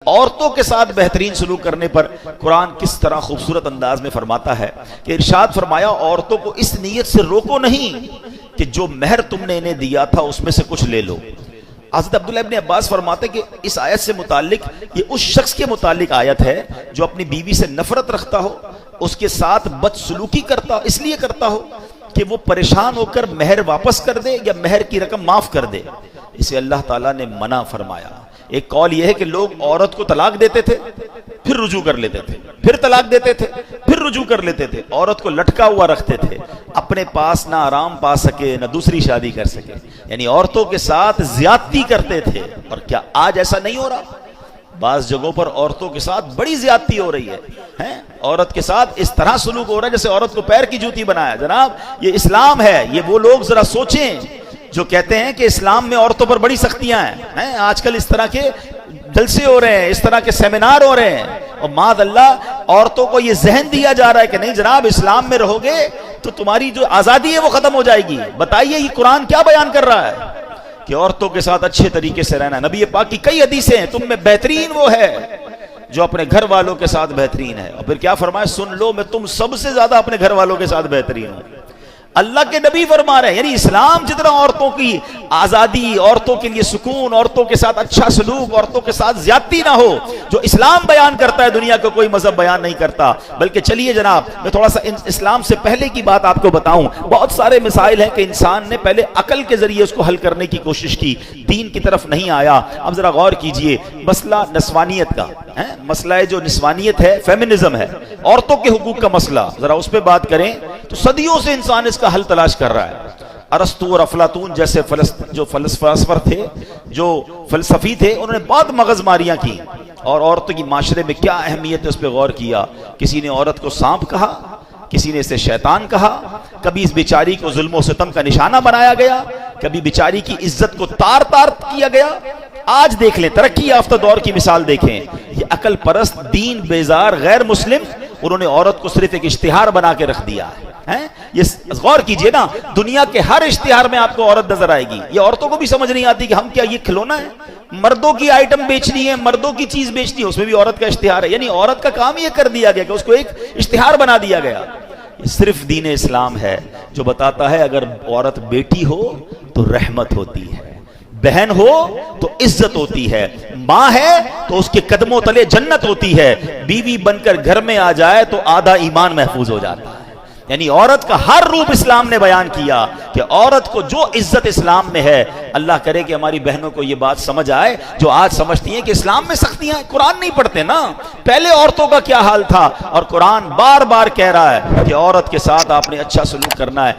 عورتوں کے ساتھ بہترین سلوک کرنے پر قرآن کس طرح خوبصورت انداز میں فرماتا ہے کہ ارشاد فرمایا عورتوں کو اس نیت سے روکو نہیں کہ جو مہر تم نے انہیں دیا تھا اس میں سے کچھ لے لو. حضرت عبداللہ ابن عباس فرماتے کہ اس آیت سے متعلق یہ اس شخص کے متعلق آیت ہے جو اپنی بیوی سے نفرت رکھتا ہو, اس کے ساتھ بدسلوکی کرتا اس لیے کرتا ہو کہ وہ پریشان ہو کر مہر واپس کر دے یا مہر کی رقم معاف کر دے. اسے اللہ تعالیٰ نے منع فرمایا. ایک قول یہ ہے کہ لوگ عورت کو طلاق دیتے تھے پھر رجوع کر لیتے تھے, پھر طلاق دیتے تھے پھر رجوع کر لیتے تھے, عورت کو لٹکا ہوا رکھتے تھے, اپنے پاس نہ آرام پا سکے نہ دوسری شادی کر سکے, یعنی عورتوں کے ساتھ زیادتی کرتے تھے. اور کیا آج ایسا نہیں ہو رہا؟ بعض جگہوں پر عورتوں کے ساتھ بڑی زیادتی ہو رہی ہے, عورت کے ساتھ اس طرح سلوک ہو رہا ہے جیسے عورت کو پیر کی جوتی بنایا. جناب یہ اسلام ہے. یہ وہ لوگ ذرا سوچیں جو کہتے ہیں کہ اسلام میں عورتوں پر بڑی سختیاں ہیں. آج کل اس طرح کے جلسے ہو رہے ہیں, اس طرح کے سیمینار ہو رہے ہیں, اور معاذ اللہ عورتوں کو یہ ذہن دیا جا رہا ہے کہ نہیں جناب اسلام میں رہو گے تو تمہاری جو آزادی ہے وہ ختم ہو جائے گی. بتائیے یہ قرآن کیا بیان کر رہا ہے کہ عورتوں کے ساتھ اچھے طریقے سے رہنا. نبی پاک کی کئی حدیثیں ہیں, تم میں بہترین وہ ہے جو اپنے گھر والوں کے ساتھ بہترین ہے. اور پھر کیا فرمایا, سن لو میں تم سب سے زیادہ اپنے گھر والوں کے ساتھ بہترین ہوں. اللہ کے نبی فرما رہے ہیں یعنی اسلام جتنا عورتوں کی آزادی, عورتوں کے لیے سکون, عورتوں کے ساتھ اچھا سلوک, عورتوں کے ساتھ زیادتی نہ ہو, جو اسلام بیان کرتا ہے دنیا کا کوئی مذہب بیان نہیں کرتا. بلکہ چلیے جناب میں تھوڑا سا اسلام سے پہلے کی بات آپ کو بتاؤں. بہت سارے مسائل ہیں کہ انسان نے پہلے عقل کے ذریعے اس کو حل کرنے کی کوشش کی, دین کی طرف نہیں آیا. اب ذرا غور کیجئے, مسئلہ نسوانیت کا مسئلہ ہے, جو نسوانیت ہے فیمنزم ہے, عورتوں کے حقوق کا مسئلہ, ذرا اس پہ بات کریں تو صدیوں سے انسان اس کا حل تلاش کر رہا ہے. ارسطو اور افلاطون جیسے جو فلسفہ تھے, جو فلسفی تھے, انہوں نے بہت مغز ماریاں کی اور عورتوں کی معاشرے میں کیا اہمیت ہے اس پہ غور کیا. کسی نے عورت کو سانپ کہا, کسی نے اسے شیطان کہا, کبھی اس بیچاری کو ظلم و ستم کا نشانہ بنایا گیا, کبھی بیچاری کی عزت کو تار تار کیا گیا. آج دیکھ لیں ترقی یافتہ دور کی مثال دیکھیں, یہ عقل پرست دین بیزار غیر مسلم انہوں نے عورت کو صرف ایک اشتہار بنا کے رکھ دیا ہے. یہ غور کیجئے نا, دنیا کے ہر اشتہار میں آپ کو عورت نظر آئے گی. یہ عورتوں کو بھی سمجھ نہیں آتی کہ ہم کیا یہ کھلونا ہے, مردوں کی آئٹم بیچنی ہے, مردوں کی چیز بیچنی ہے, اس میں بھی عورت کا اشتہار ہے. یعنی عورت کا کام یہ کر دیا گیا کہ اس کو ایک اشتہار بنا دیا گیا. یہ صرف دین اسلام ہے جو بتاتا ہے اگر عورت بیٹی ہو تو رحمت ہوتی ہے, بہن ہو تو عزت ہوتی ہے, ماں ہے تو اس کے قدموں تلے جنت ہوتی ہے, بیوی بن کر گھر میں آ جائے تو آدھا ایمان محفوظ ہو جاتا ہے. یعنی عورت کا ہر روپ اسلام نے بیان کیا کہ عورت کو جو عزت اسلام میں ہے. اللہ کرے کہ ہماری بہنوں کو یہ بات سمجھ آئے جو آج سمجھتی ہیں کہ اسلام میں سختیاں ہیں. قرآن نہیں پڑھتے نا, پہلے عورتوں کا کیا حال تھا, اور قرآن بار بار کہہ رہا ہے کہ عورت کے ساتھ آپ نے اچھا سلوک کرنا ہے.